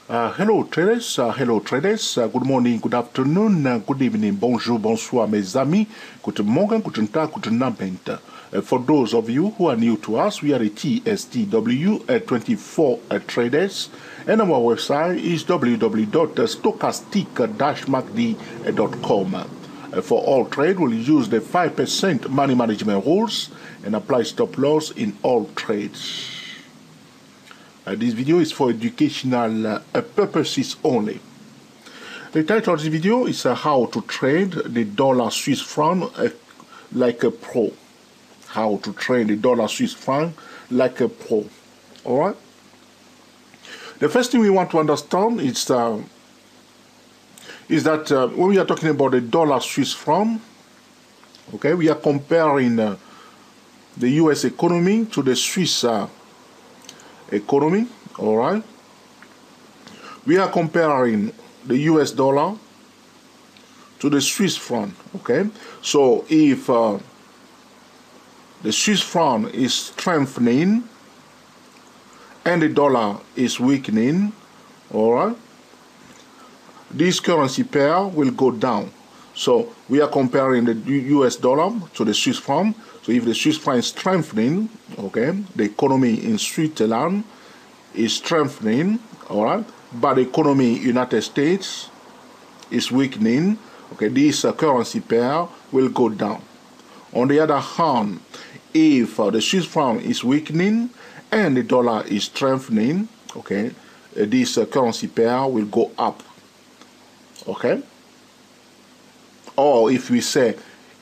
Hello traders, good morning, good afternoon, good evening, bonjour, bonsoir mes amis, guten Morgen, guten Tag, guten Abend. For those of you who are new to us, we are a TSTW24 traders, and our website is www.stochastic-macd.com. For all trade, we'll use the 5% money management rules and apply stop loss in all trades. This video is for educational purposes only. The title of this video is how to trade the dollar Swiss franc like a pro. How to trade the dollar Swiss franc like a pro. Alright? The first thing we want to understand is that when we are talking about the dollar Swiss franc, okay, we are comparing the US economy to the Swiss economy. All right, we are comparing the US dollar to the Swiss franc. Okay, so if the Swiss franc is strengthening and the dollar is weakening, all right, this currency pair will go down. So we are comparing the US dollar to the Swiss franc. So if the Swiss franc is strengthening, okay, the economy in Switzerland is strengthening, all right, but the economy in the United States is weakening, okay, this currency pair will go down. On the other hand, if the Swiss franc is weakening and the dollar is strengthening, okay, this currency pair will go up, okay. Or if we say,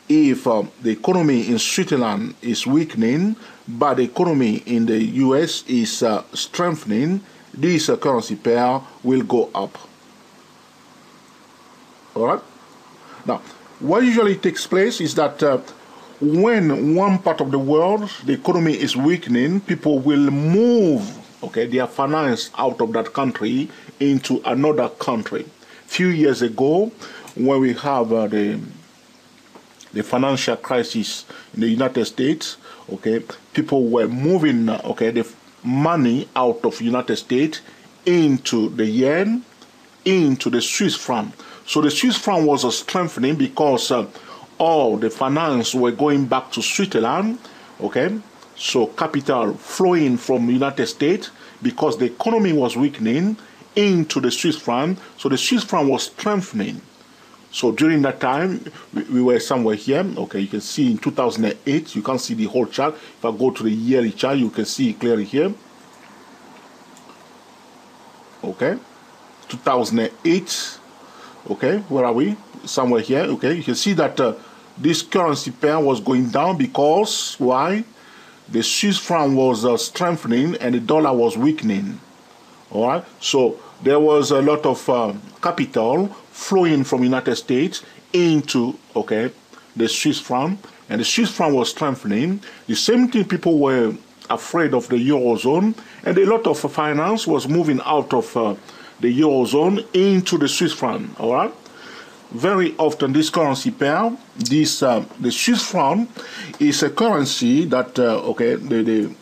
if the economy in Switzerland is weakening, but the economy in the US is strengthening, this currency pair will go up. Alright? Now, what usually takes place is that when one part of the world, the economy is weakening, people will move, okay, their finance out of that country into another country. Few years ago, when we have the financial crisis in the United States, okay, people were moving, okay, the money out of United States into the yen, into the Swiss franc. So the Swiss franc was strengthening because all the finance were going back to Switzerland, okay. So capital flowing from the United States because the economy was weakening into the Swiss franc. So the Swiss franc was strengthening. So during that time, we were somewhere here. Okay, you can see in 2008, you can't see the whole chart. If I go to the yearly chart, you can see it clearly here. Okay, 2008. Okay, where are we? Somewhere here. Okay, you can see that this currency pair was going down because why? The Swiss franc was strengthening and the dollar was weakening. All right, so there was a lot of capital flowing from United States into, okay, the Swiss franc, and the Swiss franc was strengthening. The same thing, people were afraid of the Eurozone, and a lot of finance was moving out of the Eurozone into the Swiss franc, all right? Very often this currency pair, the Swiss franc is a currency that, okay, the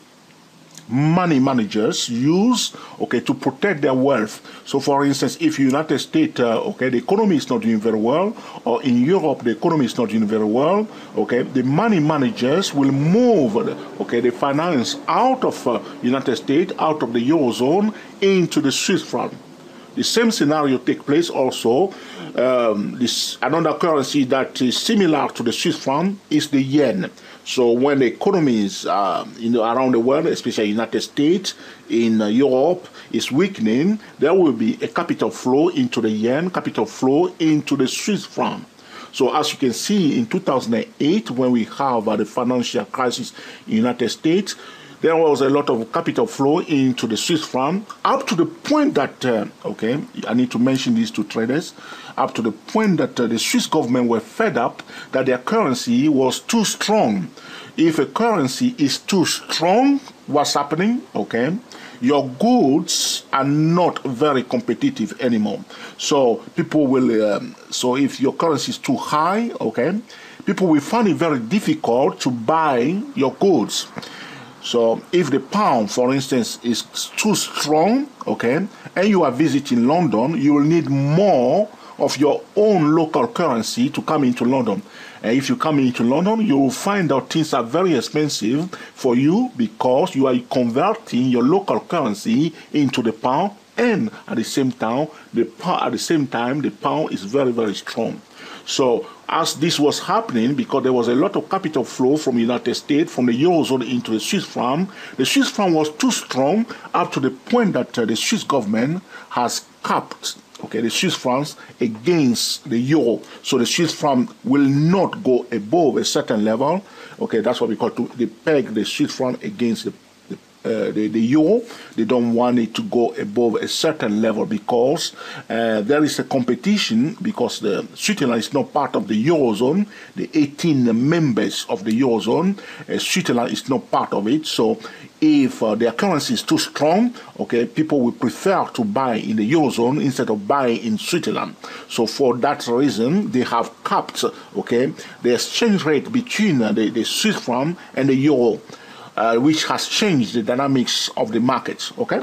money managers use, okay, to protect their wealth. So for instance, if United States, okay, the economy is not doing very well, or in Europe the economy is not doing very well, okay, the money managers will move, okay, the finance out of United States, out of the Eurozone into the Swiss franc. The same scenario takes place also. This another currency that is similar to the Swiss franc is the yen. So when the economies around the world, especially United States, in Europe, is weakening, there will be a capital flow into the yen, capital flow into the Swiss franc. So as you can see, in 2008, when we have the financial crisis in the United States, there was a lot of capital flow into the Swiss franc, up to the point that, okay, I need to mention this to traders, up to the point that the Swiss government were fed up that their currency was too strong. If a currency is too strong, what's happening? Okay, your goods are not very competitive anymore. So people will, so if your currency is too high, okay, people will find it very difficult to buy your goods. So if the pound, for instance, is too strong, okay, and you are visiting London, you will need more of your own local currency to come into London. And if you come into London, you will find out things are very expensive for you because you are converting your local currency into the pound, and at the same time, the pound is very, very strong. So as this was happening, because there was a lot of capital flow from the United States, from the Eurozone into the Swiss franc was too strong up to the point that the Swiss government has capped, okay, the Swiss francs against the euro. So the Swiss franc will not go above a certain level. Okay, that's what we call they peg the Swiss franc against the euro. They don't want it to go above a certain level because there is a competition, because Switzerland is not part of the Eurozone. The 18 members of the Eurozone, Switzerland is not part of it. So if their currency is too strong, okay, people will prefer to buy in the Eurozone instead of buying in Switzerland. So for that reason, they have capped, okay, the exchange rate between the Swiss franc and the euro. Which has changed the dynamics of the markets, okay?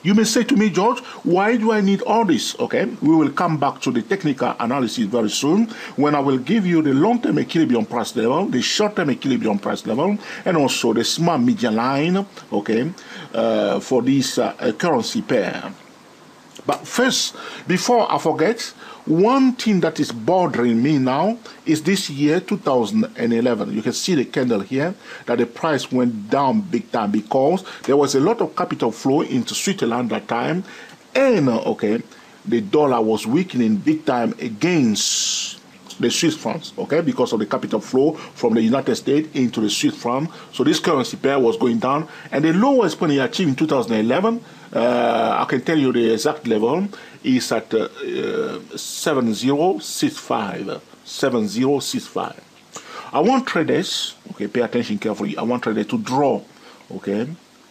You may say to me, George, why do I need all this, okay? We will come back to the technical analysis very soon when I will give you the long-term equilibrium price level, the short-term equilibrium price level, and also the smart median line, okay, for this currency pair. But first, before I forget, one thing that is bothering me now is this year, 2011. You can see the candle here, that the price went down big time because there was a lot of capital flow into Switzerland that time. And, okay, the dollar was weakening big time against the Swiss francs, okay, because of the capital flow from the United States into the Swiss franc. So this currency pair was going down. And the lowest point he achieved in 2011, I can tell you the exact level, is at 7065. 7065. I want traders, okay, pay attention carefully. I want traders to draw, okay,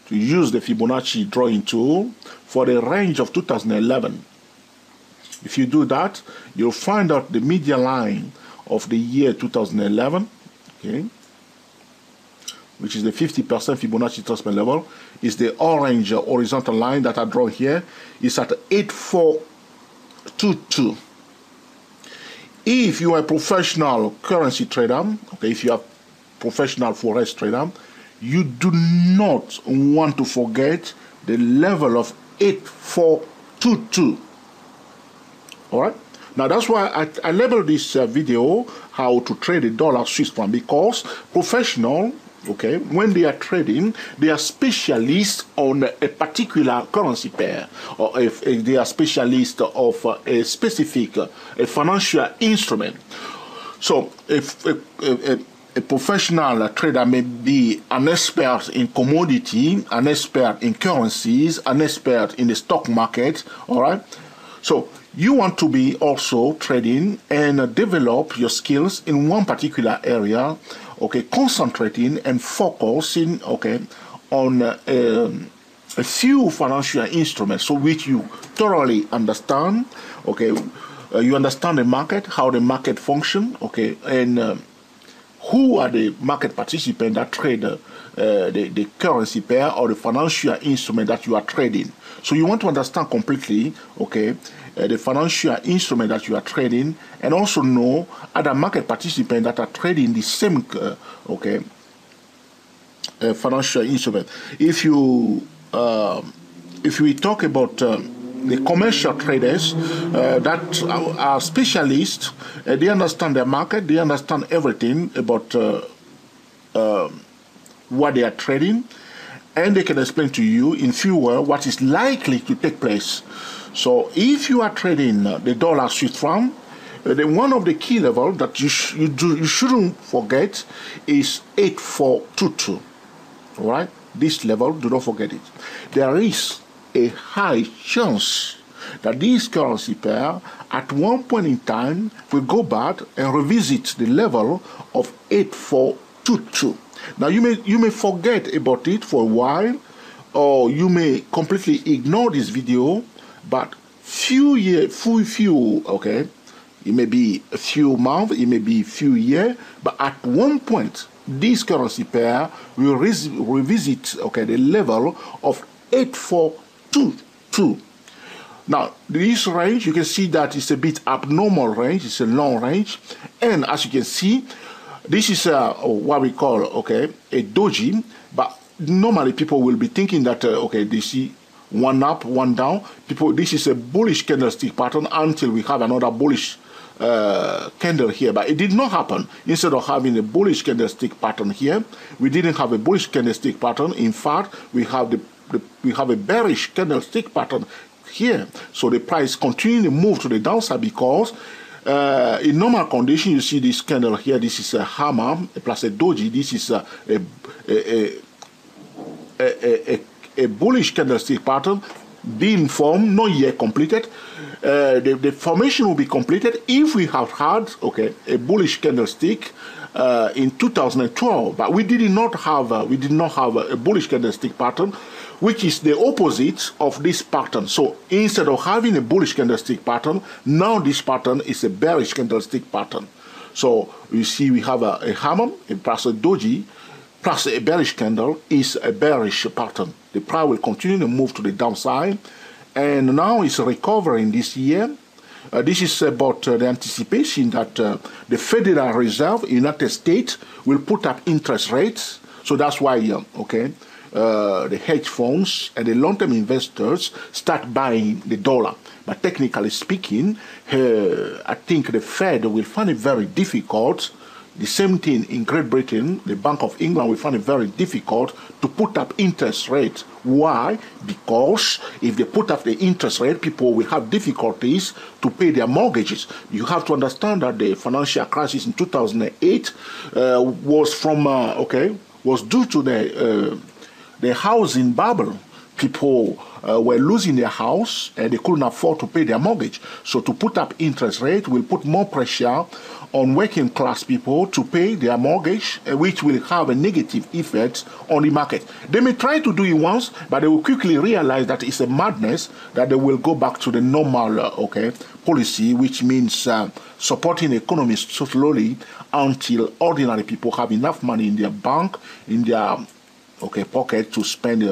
to use the Fibonacci drawing tool for the range of 2011. If you do that, you'll find out the median line of the year 2011, okay, which is the 50% Fibonacci retracement level, is the orange horizontal line that I draw here, is at 8422. If you are a professional currency trader, okay, if you are professional Forex trader, you do not want to forget the level of 8422. All right. Now that's why I labeled this video how to trade the dollar Swiss franc, because professional, okay, when they are trading, they are specialists on a particular currency pair, or if they are specialists of a specific financial instrument. So if a professional trader may be an expert in commodity, an expert in currencies, an expert in the stock market, all right? So you want to be also trading and develop your skills in one particular area, okay, concentrating and focusing, okay, on a few financial instruments, so which you thoroughly understand, okay, you understand the market, how the market functions, okay, and who are the market participants that trade the currency pair or the financial instrument that you are trading. So you want to understand completely, okay, the financial instrument that you are trading, and also know other market participants that are trading the same, okay, financial instrument. If we talk about the commercial traders that are specialists, they understand their market, they understand everything about what they are trading, and they can explain to you in few words what is likely to take place. So if you are trading the dollar Swiss franc, then one of the key levels that you shouldn't forget is 8422. All right, this level, do not forget it. There is a high chance that this currency pair at one point in time will go back and revisit the level of 8422. Now you may forget about it for a while, or you may completely ignore this video, but okay, it may be a few months, it may be a few years, but at one point this currency pair will revisit, okay, the level of 8422. 8422. Now, this range, you can see that it's a bit abnormal range. It's a long range. And as you can see, this is what we call, okay, a doji. But normally people will be thinking that, okay, they see one up, one down. This is a bullish candlestick pattern until we have another bullish candle here. But it did not happen. Instead of having a bullish candlestick pattern here, we didn't have a bullish candlestick pattern. In fact, we have a bearish candlestick pattern here. So the price continuing to move to the downside because in normal condition, you see this candle here. This is a hammer plus a doji. This is a bullish candlestick pattern being formed, not yet completed. The formation will be completed if we have had, okay, a bullish candlestick in 2012, but we did not have a bullish candlestick pattern, which is the opposite of this pattern. So instead of having a bullish candlestick pattern, now this pattern is a bearish candlestick pattern. So you see we have a hammer plus a doji plus a bearish candle is a bearish pattern. The price will continue to move to the downside, and now it's recovering this year. This is about the anticipation that the Federal Reserve, United States, will put up interest rates. So that's why, okay, the hedge funds and the long-term investors start buying the dollar. But technically speaking, I think the Fed will find it very difficult. The same thing in Great Britain, the Bank of England will find it very difficult to put up interest rates. Why? Because if they put up the interest rate, people will have difficulties to pay their mortgages. You have to understand that the financial crisis in 2008 was due to the housing bubble. People were losing their house and they couldn't afford to pay their mortgage. So to put up interest rate will put more pressure on working class people to pay their mortgage, which will have a negative effect on the market. They may try to do it once, but they will quickly realize that it's a madness, that they will go back to the normal policy, which means supporting the economy slowly until ordinary people have enough money in their bank, in their pocket to spend,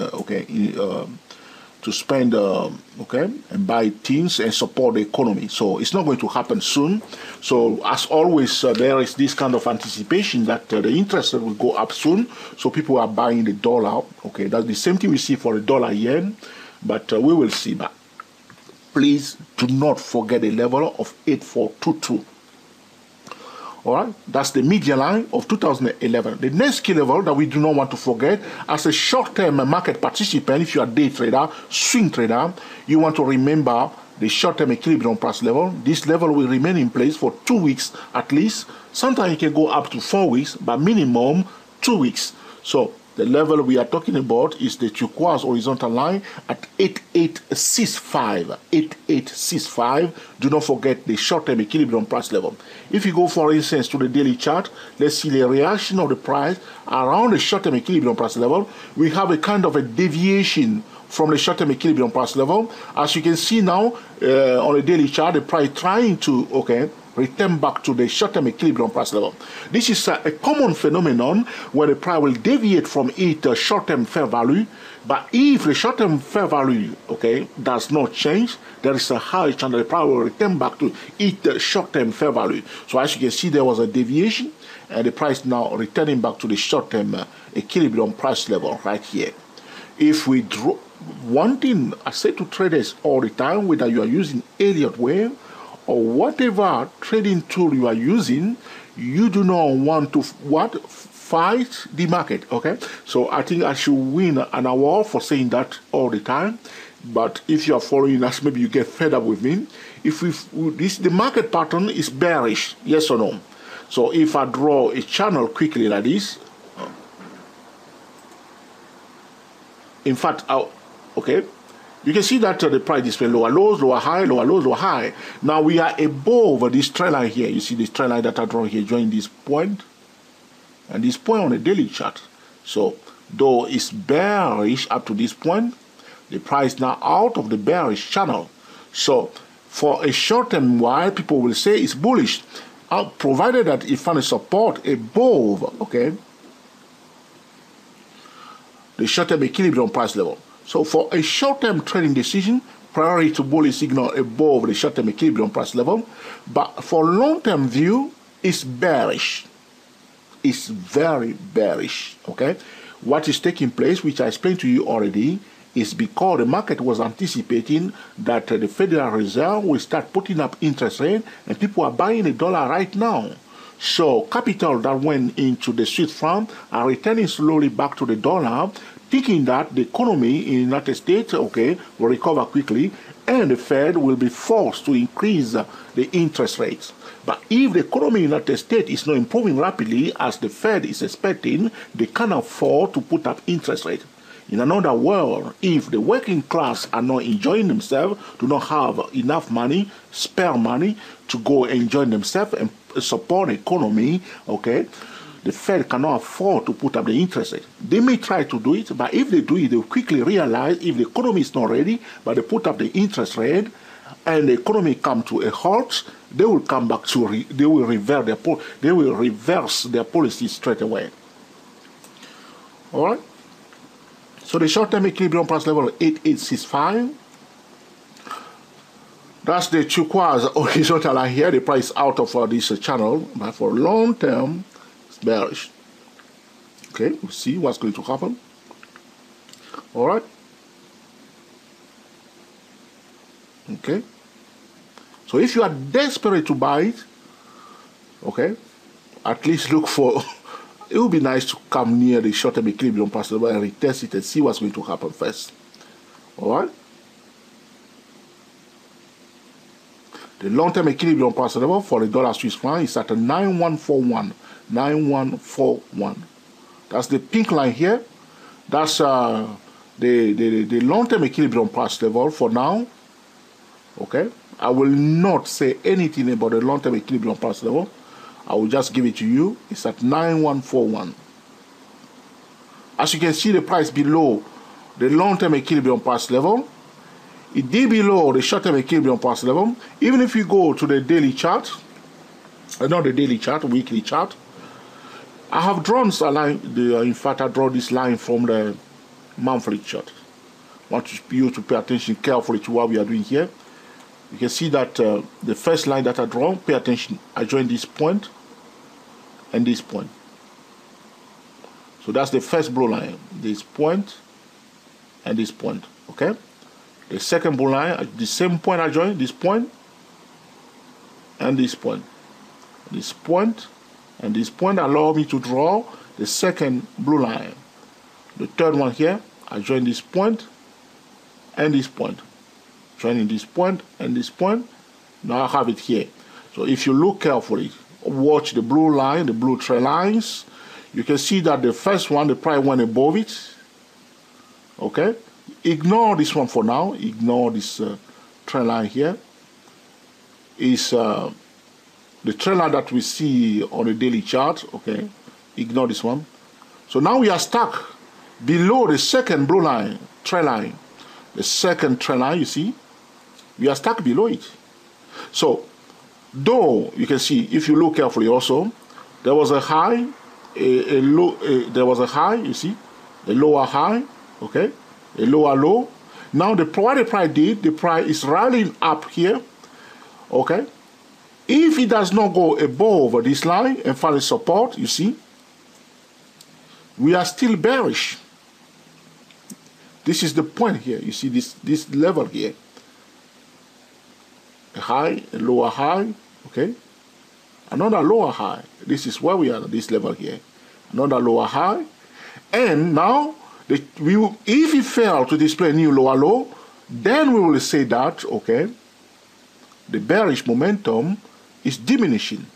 and buy things and support the economy. So it's not going to happen soon. So as always, there is this kind of anticipation that the interest rate will go up soon. So people are buying the dollar. Okay, that's the same thing we see for the dollar yen, but we will see. But please do not forget the level of 8422. All right, that's the median line of 2011. The next key level that we do not want to forget, as a short-term market participant, if you are day trader, swing trader, you want to remember the short-term equilibrium price level. This level will remain in place for 2 weeks at least. Sometimes it can go up to 4 weeks, but minimum 2 weeks. So the level we are talking about is the turquoise horizontal line at 8865. 8865. Do not forget the short-term equilibrium price level. If you go, for instance, to the daily chart, let's see the reaction of the price around the short-term equilibrium price level. We have a kind of a deviation from the short-term equilibrium price level. As you can see now on the daily chart, the price trying to return back to the short-term equilibrium price level. This is a common phenomenon where the price will deviate from its short-term fair value. But if the short-term fair value does not change, there is a high chance that the price will return back to its short-term fair value. So as you can see, there was a deviation, and the price now returning back to the short-term equilibrium price level right here. If we draw one thing, I say to traders all the time, whether you are using Elliott wave or whatever trading tool you are using, you do not want to fight the market. Okay, so I think I should win an award for saying that all the time. But if you are following us, maybe you get fed up with me. If the market pattern is bearish, yes or no? So if I draw a channel quickly like this, in fact, you can see that the price display lower lows, lower high, lower lows, lower high. Now we are above this trend line here. You see this trend line that I draw here, join this point and this point on the daily chart. So though it's bearish up to this point, the price now out of the bearish channel. So for a short term while, people will say it's bullish, provided that it finds support above the short term equilibrium price level. So for a short-term trading decision, priority to bullish signal above the short-term equilibrium price level. But for long-term view, it's bearish. It's very bearish, okay? What is taking place, which I explained to you already, is because the market was anticipating that the Federal Reserve will start putting up interest rate, and people are buying the dollar right now. So capital that went into the Swiss franc are returning slowly back to the dollar, thinking that the economy in the United States, okay, will recover quickly, and the Fed will be forced to increase the interest rates. But if the economy in the United States is not improving rapidly as the Fed is expecting, they can't afford to put up interest rates. In another world, if the working class are not enjoying themselves, do not have enough money, spare money to go enjoy themselves and support the economy, okay, the Fed cannot afford to put up the interest rate. They may try to do it, but if they do it, they will quickly realize if the economy is not ready, but they put up the interest rate and the economy come to a halt, they will come back to they will reverse their policy straight away. All right. So the short-term equilibrium price level 8865. That's the turquoise horizontal line here. The price out of this channel, but for long term, it's bearish. Okay, we'll see what's going to happen. All right. Okay. So if you are desperate to buy it, okay, at least look for. It would be nice to come near the short-term equilibrium price level and retest it and see what's going to happen first. All right. The long-term equilibrium price level for the dollar Swiss franc is at a 9141. 9141. That's the pink line here. That's the long-term equilibrium price level for now. Okay. I will not say anything about the long-term equilibrium price level. I will just give it to you. It's at 9141. As you can see, the price below the long-term equilibrium price level, it did below the short-term equilibrium price level. Even if you go to the daily chart, not the daily chart, weekly chart, I have drawn a line. In fact, I draw this line from the monthly chart. I want you to pay attention carefully to what we are doing here. You can see that the first line that I draw, pay attention, I join this point and this point. So that's the first blue line, this point and this point, okay? The second blue line, at the same point I join, this point and this point. This point and this point allow me to draw the second blue line. The third one here, I join this point and this point. Joining this point and this point, now I have it here. So if you look carefully, watch the blue line, the blue trend lines, you can see that the first one, the price went above it. Okay, ignore this one for now. Ignore this trend line here. Is the trend line that we see on the daily chart. Okay, ignore this one. So now we are stuck below the second blue line, trend line. The second trend line, you see. We are stuck below it. So, though you can see, if you look carefully also, there was a high, there was a high, you see, a lower high, okay, a lower low. Now, what the price did, the price is rallying up here, okay. If it does not go above this line and find support, you see, we are still bearish. This is the point here. You see this level here. A high, a lower high, okay? Another lower high. This is where we are at this level here. Another lower high. And now, if it fail to display a new lower low, then we will say that, okay, the bearish momentum is diminishing.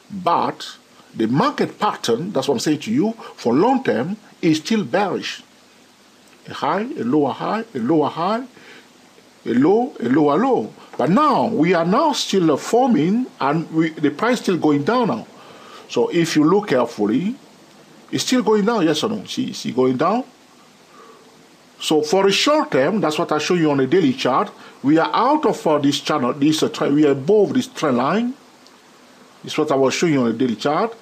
But the market pattern, that's what I'm saying to you, for long term, is still bearish. A high, a lower high, a lower high, a low, a lower low. But now, we are now still forming, and the price still going down now. So if you look carefully, it's still going down, yes or no? See going down? So for the short term, that's what I show you on the daily chart. We are out of this channel, we are above this trend line. This is what I was showing you on the daily chart.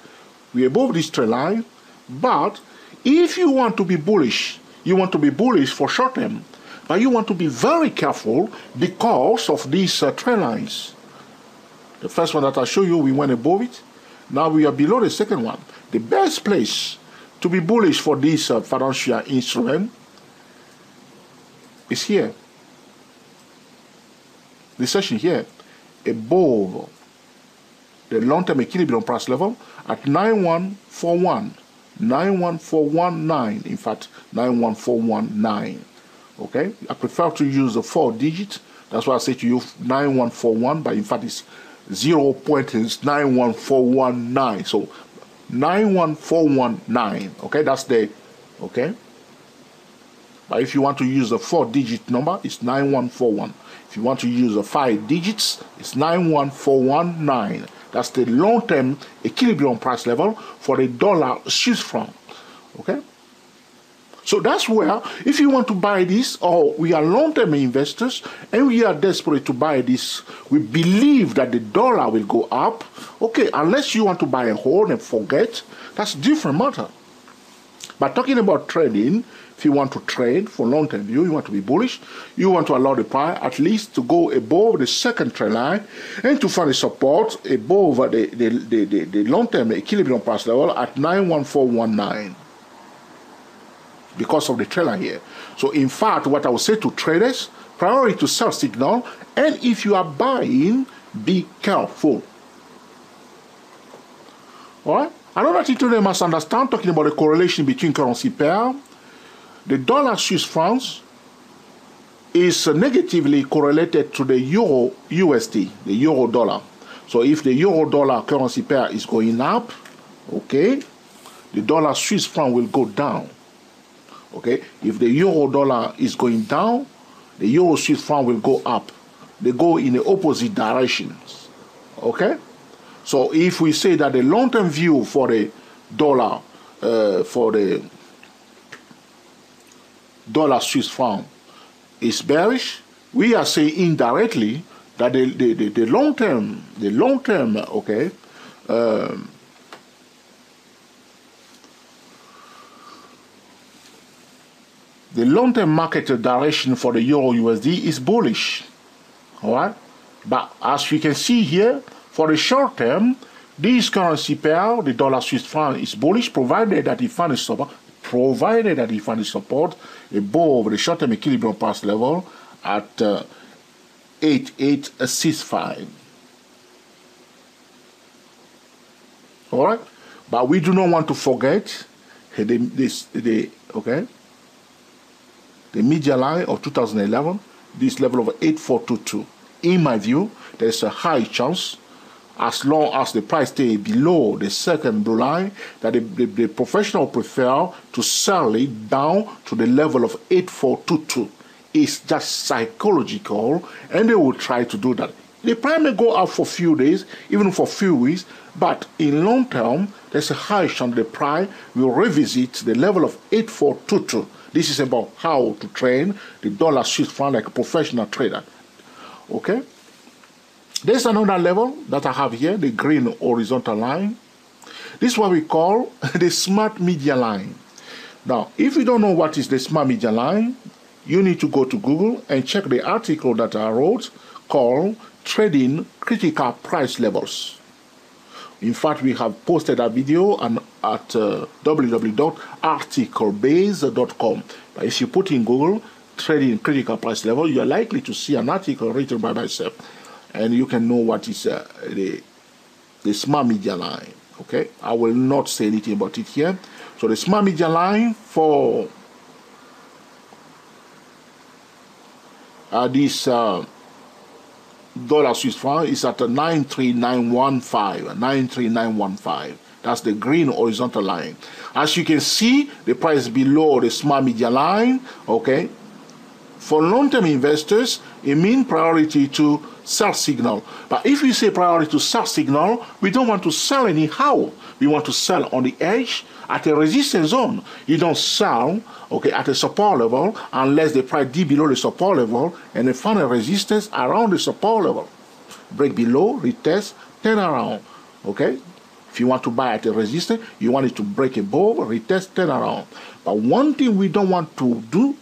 We are above this trend line. But if you want to be bullish, you want to be bullish for short term, But you want to be very careful because of these trend lines. The first one that I show you, we went above it. Now we are below the second one. The best place to be bullish for this financial instrument is here. The session here, above the long-term equilibrium price level at 9141, 91419, in fact 91419. Okay, I prefer to use the 4 digits. That's why I say to you 9141, but in fact it's 0.91419. So 91419. Okay, that's the okay. But if you want to use the 4-digit number, it's 9141. If you want to use the 5 digits, it's 91419. That's the long-term equilibrium price level for the dollar Swiss franc. Okay? So that's where, if you want to buy this, or we are long-term investors, and we are desperate to buy this, we believe that the dollar will go up. Okay, unless you want to buy a hold and forget, that's a different matter. But talking about trading, if you want to trade for long-term view, you want to be bullish, you want to allow the price at least to go above the second trend line and to find a support above the long-term equilibrium price level at 91419 because of the trend line here. So in fact, what I would say to traders, priority to sell signal, and if you are buying, be careful. All right? Another thing today must understand, talking about the correlation between currency pair, the dollar Swiss francs is negatively correlated to the euro USD, the euro dollar. So if the euro dollar currency pair is going up, okay, the dollar Swiss franc will go down. Okay, if the euro dollar is going down, the euro Swiss franc will go up. They go in the opposite directions. Okay, so if we say that the long-term view for the dollar, Swiss franc is bearish, we are saying indirectly that the long term, okay, the long-term market direction for the euro USD is bullish. All right, but as we can see here, for the short term, this currency pair, the dollar Swiss franc, is bullish, provided that it finds support. Above the short-term equilibrium price level at 8865. All right, but we do not want to forget the media line of 2011, this level of 8422. In my view, there's a high chance, as long as the price stays below the second blue line, that the professional prefer to sell it down to the level of 8422. It's just psychological, and they will try to do that. The price may go up for a few days, even for a few weeks, but in long term, there's a high chance the price will revisit the level of 8422. This is about how to train the dollar Swiss franc like a professional trader. Okay? There's another level that I have here, the green horizontal line. This is what we call the smart media line. Now, if you don't know what is the smart media line, you need to go to Google and check the article that I wrote called Trading Critical Price Levels. In fact, we have posted a video at www.articlebase.com. But if you put in Google Trading Critical Price Level, you are likely to see an article written by myself, and you can know what is the smart media line. Okay, I will not say anything about it here. So the smart media line for this dollar Swiss franc is at 93915. 93915. That's the green horizontal line. As you can see, the price below the smart media line. Okay, for long-term investors, it means priority to sell signal. But if we say priority to sell signal, we don't want to sell anyhow. We want to sell on the edge at a resistance zone. You don't sell, okay, at a support level unless the price dip below the support level and the final resistance around the support level. Break below, retest, turn around. Okay? If you want to buy at a resistance, you want it to break above, retest, turn around. But one thing we don't want to do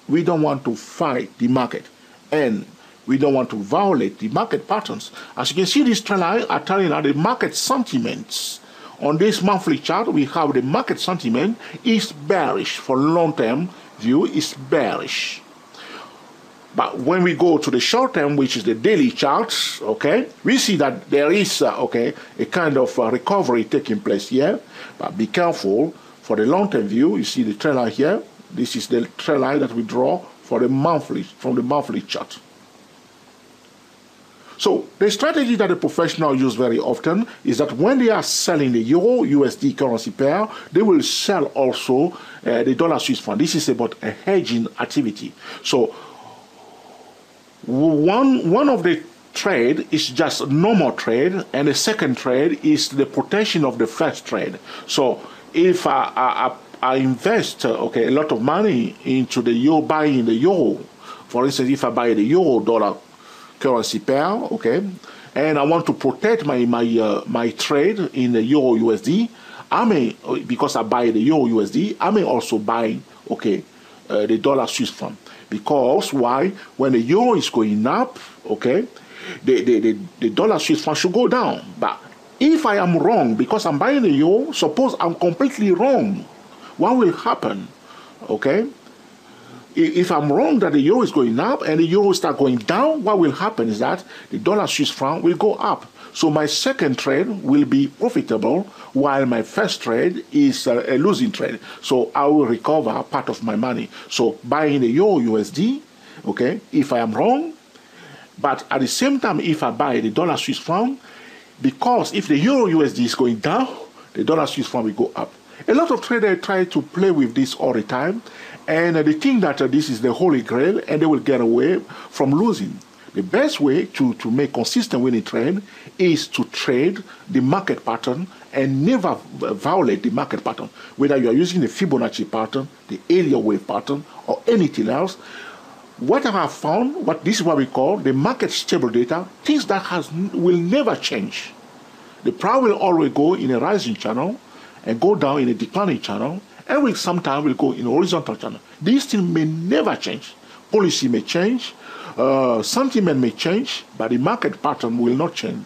we don't want to fight the market, and we don't want to violate the market patterns. As you can see, these trend lines are telling us the market sentiments. On this monthly chart, we have the market sentiment is bearish. For long-term view, is bearish. But when we go to the short term, which is the daily charts, okay, we see that there is, okay, a kind of recovery taking place here. But be careful. For the long-term view, you see the trend line here. This is the trend line that we draw for the monthly, from the monthly chart. So the strategy that the professionals use very often is that when they are selling the Euro USD currency pair, they will sell also the dollar Swiss franc. This is about a hedging activity. So one of the trade is just normal trade, and the second trade is the protection of the first trade. So if I invest okay, a lot of money into the euro, buying the euro, for instance, if I buy the euro dollar currency pair, okay, and I want to protect my trade in the euro USD, I may, because I buy the euro USD, I may also buy, okay, the dollar Swiss franc. Because why? When the euro is going up, okay, the dollar Swiss franc should go down. But if I am wrong, because I'm buying the euro, suppose I'm completely wrong, what will happen? Okay, if I'm wrong that the euro is going up and the euro start going down, what will happen is that the dollar Swiss franc will go up. So my second trade will be profitable, while my first trade is a losing trade. So I will recover part of my money. So buying the euro USD, okay, if I am wrong, but at the same time, if I buy the dollar Swiss franc, because if the euro USD is going down, the dollar Swiss franc will go up. A lot of traders try to play with this all the time, and they think that this is the holy grail, and they will get away from losing. The best way to make consistent winning trade is to trade the market pattern and never violate the market pattern. Whether you are using the Fibonacci pattern, the area wave pattern, or anything else, what I have found, this is what we call the market stable data, things that will never change. The price will always go in a rising channel and go down in a declining channel, and will sometimes will go in a horizontal channel. These things may never change. Policy may change, sentiment may change, but the market pattern will not change.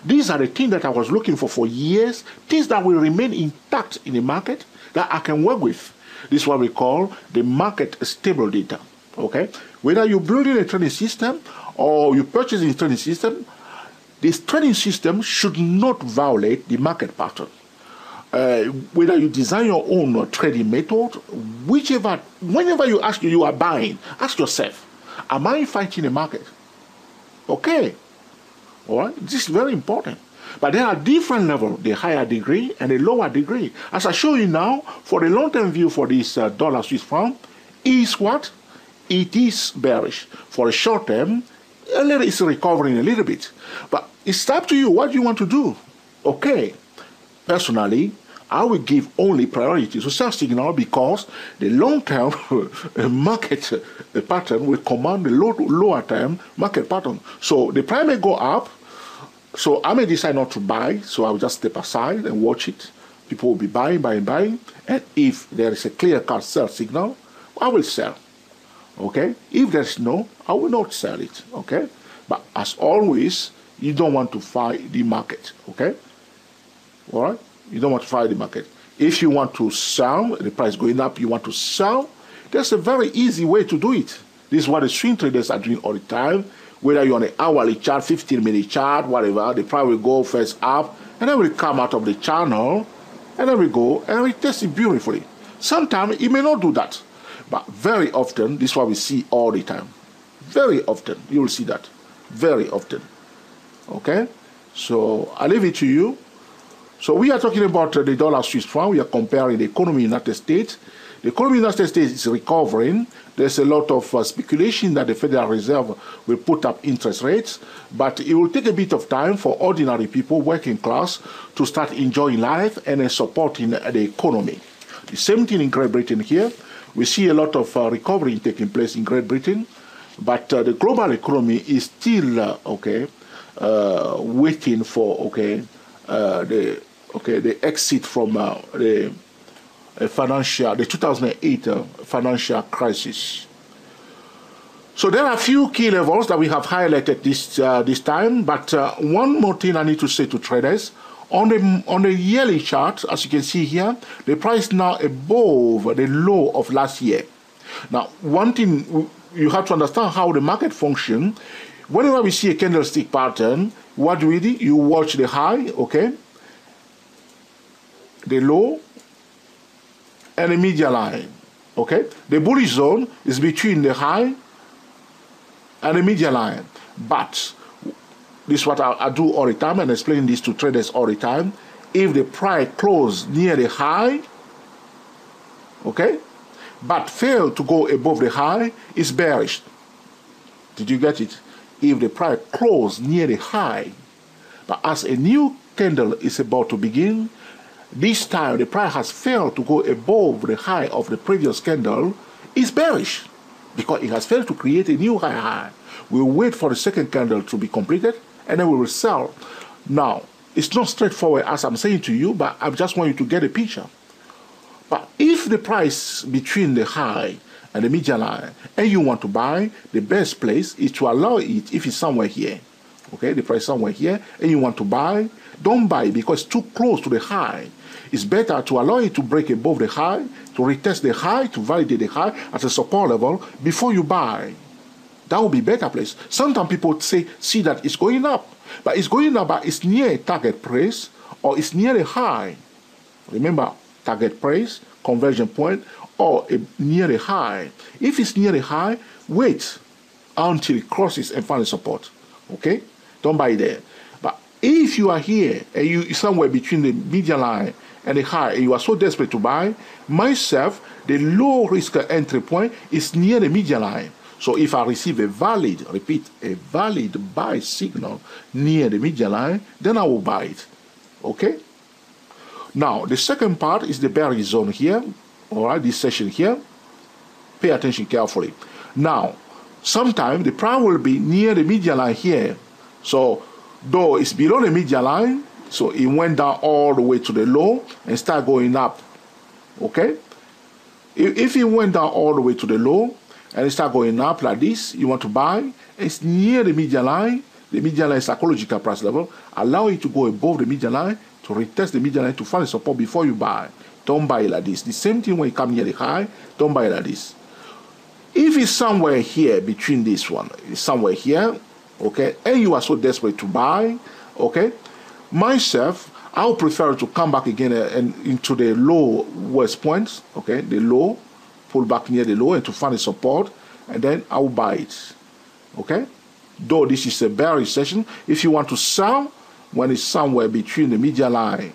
These are the things that I was looking for years, things that will remain intact in the market that I can work with. This is what we call the market stable data. Okay? Whether you're building a trading system or you purchase a trading system, this trading system should not violate the market pattern. Whether you design your own trading method, whenever you are buying, ask yourself, am I fighting the market? Okay. All right. This is very important. But there are different levels, the higher degree and the lower degree. As I show you now, for the long-term view for this dollar Swiss franc, is what? It is bearish. For the short term, it's recovering a little bit. But it's up to you. What do you want to do? Okay. Personally, I will give only priority to sell signal because the long-term market pattern will command the lower term market pattern. So the price may go up, so I may decide not to buy, so I will just step aside and watch it. People will be buying, and if there is a clear-cut sell signal, I will sell. Okay? If there's no, I will not sell it. Okay? But as always, you don't want to fight the market. Okay? All right? You don't want to fight the market. If you want to sell, the price going up, you want to sell, there's a very easy way to do it. This is what the swing traders are doing all the time. Whether you're on an hourly chart, 15-minute chart, whatever, the price will go first up, and then will come out of the channel, and then we go and we test it beautifully. Sometimes it may not do that, but very often, this is what we see all the time. Very often, you will see that. Very often. Okay? So I leave it to you. So we are talking about the dollar Swiss franc. We are comparing the economy in the United States. The economy in the United States is recovering. There's a lot of speculation that the Federal Reserve will put up interest rates, but it will take a bit of time for ordinary people, working class, to start enjoying life and supporting the economy. The same thing in Great Britain here. We see a lot of recovery taking place in Great Britain, but the global economy is still waiting for the exit from the 2008 financial crisis. So there are a few key levels that we have highlighted this time, but one more thing I need to say to traders. On the yearly chart, as you can see here, the price now above the low of last year. Now, one thing you have to understand how the market functions. Whenever we see a candlestick pattern, what do we do? You watch the high, okay, the low, and the median line, okay? The bullish zone is between the high and the median line. But this is what I do all the time and explain this to traders all the time. If the price closes near the high, okay, but fail to go above the high, it's bearish. Did you get it? If the price closes near the high, but as a new candle is about to begin, this time the price has failed to go above the high of the previous candle, it's bearish because it has failed to create a new high. We'll wait for the second candle to be completed and then we will sell. Now, it's not straightforward as I'm saying to you, but I just want you to get a picture. But if the price between the high and the median line and you want to buy, the best place is to allow it if it's somewhere here. Okay, the price somewhere here and you want to buy, don't buy because it's too close to the high. It's better to allow it to break above the high, to retest the high, to validate the high at a support level before you buy. That would be better place. Sometimes people see that it's going up, but it's going up, but it's near a target price or it's near a high. Remember, target price, conversion point, or near the high. If it's near the high, wait until it crosses and finds support. Okay? Don't buy there. But if you are here and you somewhere between the median line and the high and you are so desperate to buy, myself, the low risk entry point is near the median line. So if I receive a valid, repeat, a valid buy signal near the median line, then I will buy it. Okay? Now, the second part is the bearish zone here. All right, this session here. Pay attention carefully. Now, sometimes the price will be near the median line here. So, though it's below the median line, so it went down all the way to the low and start going up. Okay? If it went down all the way to the low and it start going up like this, you want to buy, it's near the median line. The median line is psychological price level. Allow it to go above the median line to retest the median line to find support before you buy. Don't buy it like this. The same thing when you come near the high, don't buy it like this. If it's somewhere here between this one, it's somewhere here, okay, and you are so desperate to buy, okay, myself, I would prefer to come back again and into the lowest points, okay, the low, pull back near the low and to find a support, and then I will buy it, okay? Though this is a bearish session, if you want to sell when it's somewhere between the median line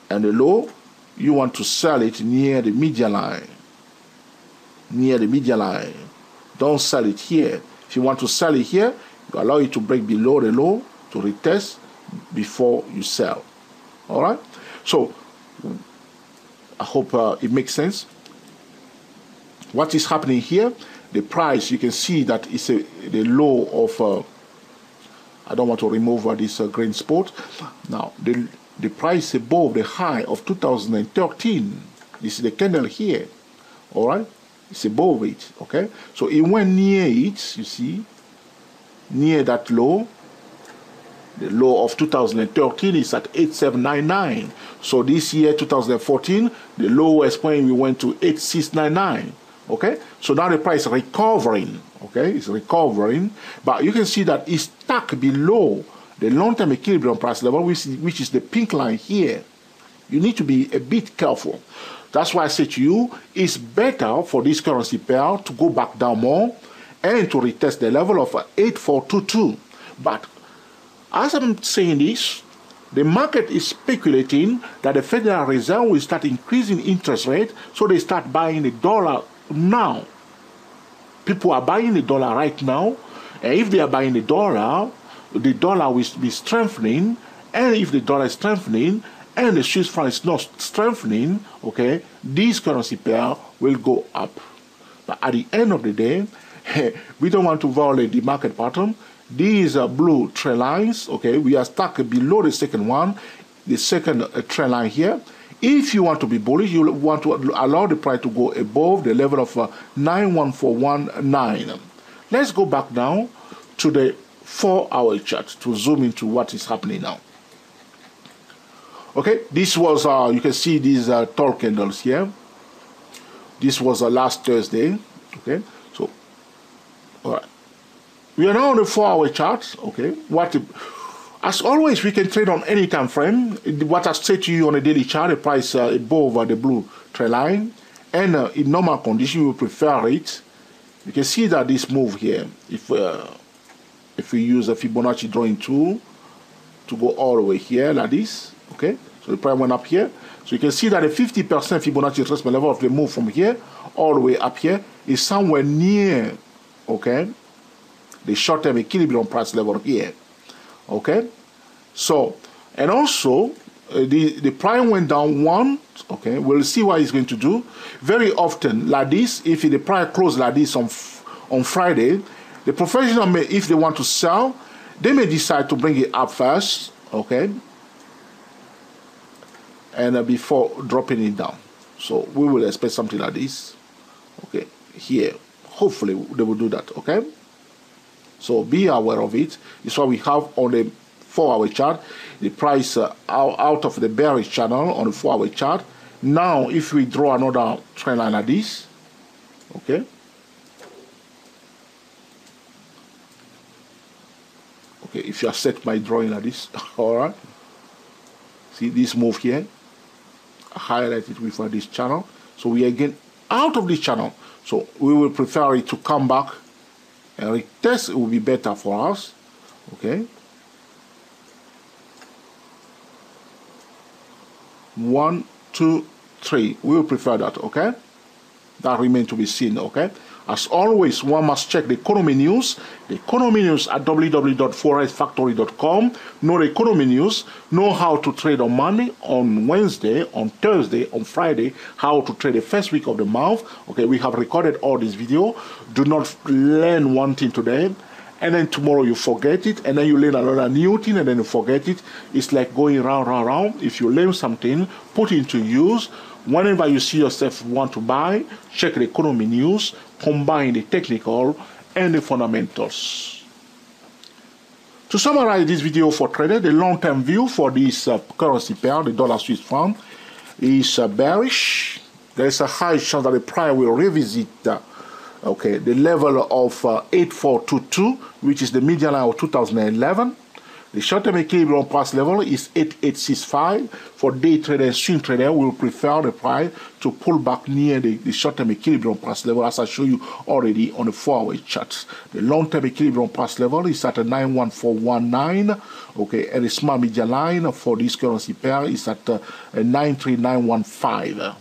and the low, you want to sell it near the median line. Near the median line. Don't sell it here. If you want to sell it here, you allow it to break below the low to retest before you sell. All right? So, I hope it makes sense. What is happening here? The price, you can see that it's the low of, I don't want to remove this green spot. Now, the price above the high of 2013. This is the candle here. All right? It's above it, okay? So it went near it, you see, near that low. The low of 2013 is at 8799. So this year, 2014, the lowest point we went to 8699, okay? So now the price is recovering, okay? It's recovering, but you can see that it's stuck below the long-term equilibrium price level, which is the pink line here. You need to be a bit careful. That's why I say to you, it's better for this currency pair to go back down more and to retest the level of 8422. But as I'm saying this, the market is speculating that the Federal Reserve will start increasing interest rate, so they start buying the dollar now. People are buying the dollar right now, and if they are buying the dollar will be strengthening, and if the dollar is strengthening, and the Swiss franc is not strengthening, okay, this currency pair will go up. But at the end of the day, we don't want to violate the market pattern. These are blue trend lines, okay, we are stuck below the second one, the second trend line here. If you want to be bullish, you want to allow the price to go above the level of 91419. Let's go back now to the 4-hour chart to zoom into what is happening now. Okay, this was, you can see these tall candles here. This was last Thursday. Okay, so, all right. We are now on the 4-hour chart. Okay, as always, we can trade on any time frame. What I say to you on a daily chart, the price above the blue trend line, and in normal condition, we prefer it. You can see that this move here, if we use a Fibonacci drawing tool to go all the way here like this, okay? So the price went up here. So you can see that the 50% Fibonacci retracement level of the move from here all the way up here is somewhere near, okay, the short-term equilibrium price level here. Okay, so, and also the price went down once. Okay, we'll see what it's going to do. Very often like this, if the price closed like this on Friday, the professional may, if they want to sell, they may decide to bring it up first, okay, and before dropping it down. So we will expect something like this, okay, here. Hopefully they will do that, okay. So be aware of it. It's what we have on the 4-hour chart. The price out of the bearish channel on the 4-hour chart. Now, if we draw another trend line like this, okay. Okay, if you accept my drawing like this, all right. See this move here. I highlight it with this channel. So we again out of this channel. So we will prefer it to come back. And retest will be better for us, okay. 1, 2, 3. We will prefer that, okay. That remains to be seen, okay. As always, one must check the economy news. The economy news at www.forexfactory.com. Know the economy news. Know how to trade on Monday, on Wednesday, on Thursday, on Friday. How to trade the first week of the month. Okay, we have recorded all this video. Do not learn one thing today, and then tomorrow you forget it, and then you learn another new thing, and then you forget it. It's like going round. If you learn something, put it into use. Whenever you see yourself want to buy, check the economy news, combine the technical and the fundamentals. To summarize this video for traders, the long-term view for this currency pair, the dollar Swiss franc, is bearish. There is a high chance that the price will revisit okay, the level of 8422, which is the median line of 2011. The short-term equilibrium price level is 8865. For day trader and swing trader, we will prefer the price to pull back near the short-term equilibrium price level, as I show you already on the 4-hour chart. The long-term equilibrium price level is at 91419. Okay, and the small median line for this currency pair is at 93915.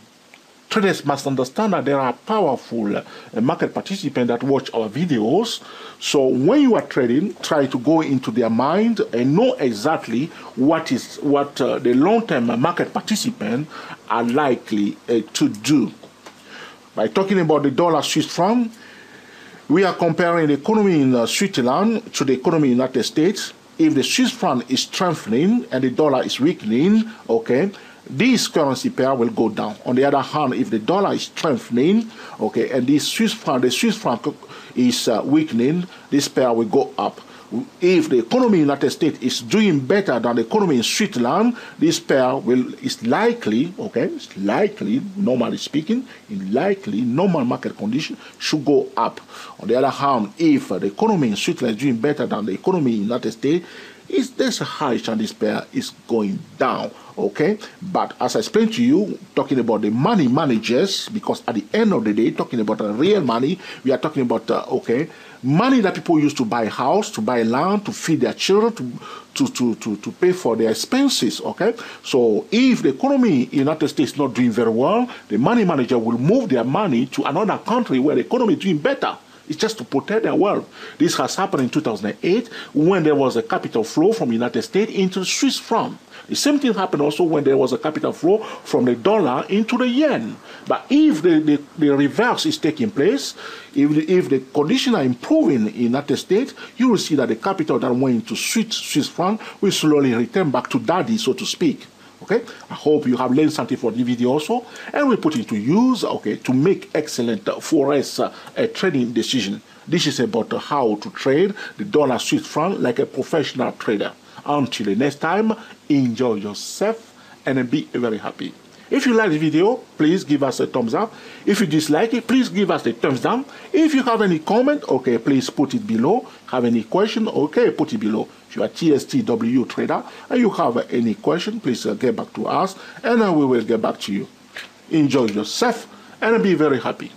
Traders must understand that there are powerful market participants that watch our videos. So when you are trading, try to go into their mind and know exactly what the long-term market participants are likely to do. By talking about the dollar Swiss franc, we are comparing the economy in Switzerland to the economy in the United States. If the Swiss franc is strengthening and the dollar is weakening, okay, this currency pair will go down. On the other hand, if the dollar is strengthening, okay, and the Swiss franc is weakening, this pair will go up. If the economy in the United States is doing better than the economy in Switzerland, this pair is likely, okay, it's likely, normally speaking, in likely normal market condition, should go up. On the other hand, if the economy in Switzerland is doing better than the economy in the United States, there's a high chance this pair is going down, okay? But as I explained to you, talking about the money managers, because at the end of the day, talking about real money, we are talking about, okay, money that people use to buy a house, to buy land, to feed their children, to pay for their expenses, okay? So if the economy in the United States is not doing very well, the money manager will move their money to another country where the economy is doing better. It's just to protect their wealth. This has happened in 2008 when there was a capital flow from the United States into the Swiss franc. The same thing happened also when there was a capital flow from the dollar into the yen. But if the reverse is taking place, if the conditions are improving in the United States, you will see that the capital that went into Swiss franc will slowly return back to daddy, so to speak. Okay, I hope you have learned something from the video also, and we put it to use, okay, to make excellent Forex trading decision. This is about how to trade the dollar Swiss franc like a professional trader. Until the next time, enjoy yourself and be very happy. If you like the video, please give us a thumbs up. If you dislike it, please give us a thumbs down. If you have any comment, okay, please put it below. Have any question, okay, put it below. If you are TSTW trader and you have any question, please get back to us and we will get back to you. Enjoy yourself and be very happy.